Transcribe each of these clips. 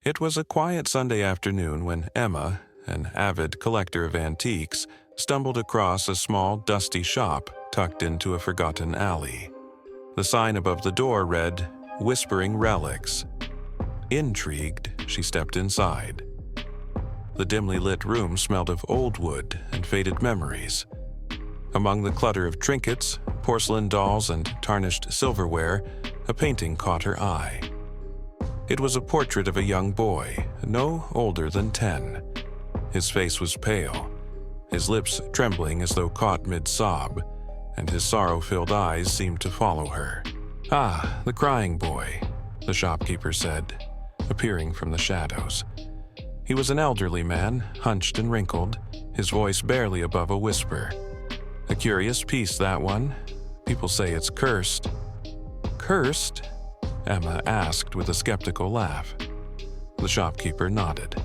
It was a quiet Sunday afternoon when Emma, an avid collector of antiques, stumbled across a small, dusty shop tucked into a forgotten alley. The sign above the door read, "Whispering Relics." Intrigued, she stepped inside. The dimly lit room smelled of old wood and faded memories. Among the clutter of trinkets, porcelain dolls, and tarnished silverware, a painting caught her eye. It was a portrait of a young boy, no older than 10. His face was pale, his lips trembling as though caught mid-sob, and his sorrow-filled eyes seemed to follow her. "Ah, the crying boy," the shopkeeper said, appearing from the shadows. He was an elderly man, hunched and wrinkled, his voice barely above a whisper. "A curious piece, that one. People say it's cursed." "Cursed?" Emma asked with a skeptical laugh. The shopkeeper nodded.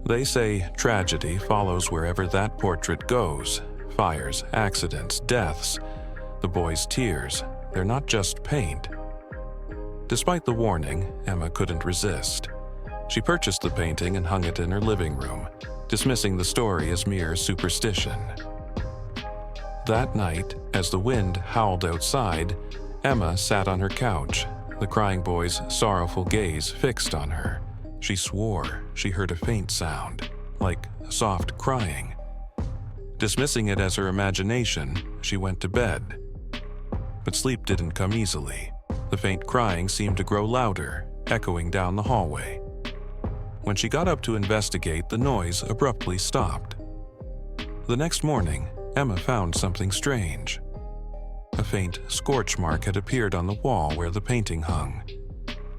"They say tragedy follows wherever that portrait goes. Fires, accidents, deaths. The boy's tears, they're not just paint." Despite the warning, Emma couldn't resist. She purchased the painting and hung it in her living room, dismissing the story as mere superstition. That night, as the wind howled outside, Emma sat on her couch, the crying boy's sorrowful gaze fixed on her. She swore she heard a faint sound, like soft crying. Dismissing it as her imagination, she went to bed. But sleep didn't come easily. The faint crying seemed to grow louder, echoing down the hallway. When she got up to investigate, the noise abruptly stopped. The next morning, Emma found something strange. A faint scorch mark had appeared on the wall where the painting hung.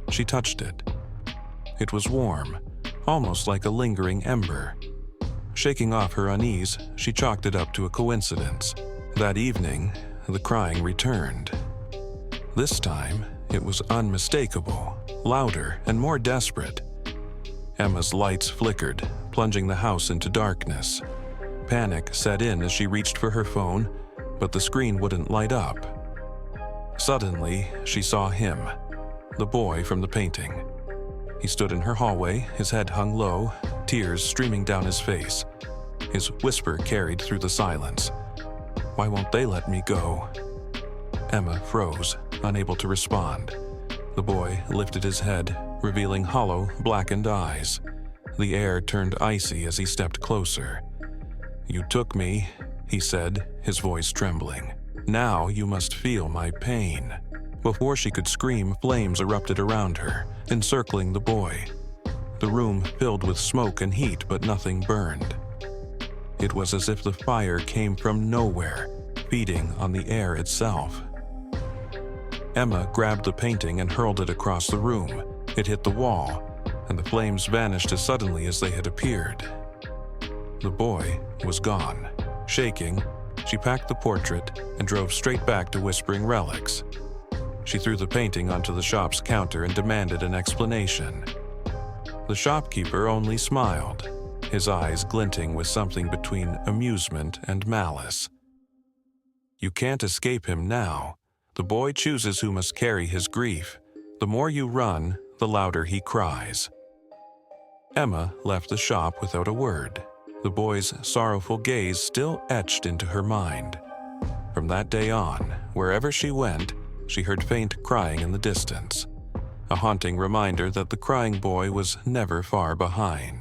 She touched it. It was warm, almost like a lingering ember. Shaking off her unease, she chalked it up to a coincidence. That evening, the crying returned. This time, it was unmistakable, louder and more desperate. Emma's lights flickered, plunging the house into darkness. Panic set in as she reached for her phone, but the screen wouldn't light up. Suddenly, she saw him, the boy from the painting. He stood in her hallway, his head hung low, tears streaming down his face. His whisper carried through the silence. "Why won't they let me go?" Emma froze, unable to respond. The boy lifted his head, revealing hollow, blackened eyes. The air turned icy as he stepped closer. "You took me," he said, his voice trembling. "Now you must feel my pain." Before she could scream, flames erupted around her, encircling the boy. The room filled with smoke and heat, but nothing burned. It was as if the fire came from nowhere, feeding on the air itself. Emma grabbed the painting and hurled it across the room. It hit the wall, and the flames vanished as suddenly as they had appeared. The boy was gone. Shaking, she packed the portrait and drove straight back to Whispering Relics. She threw the painting onto the shop's counter and demanded an explanation. The shopkeeper only smiled, his eyes glinting with something between amusement and malice. "You can't escape him now. The boy chooses who must carry his grief. The more you run, the louder he cries." Emma left the shop without a word, the boy's sorrowful gaze still etched into her mind. From that day on, wherever she went, she heard faint crying in the distance, a haunting reminder that the crying boy was never far behind.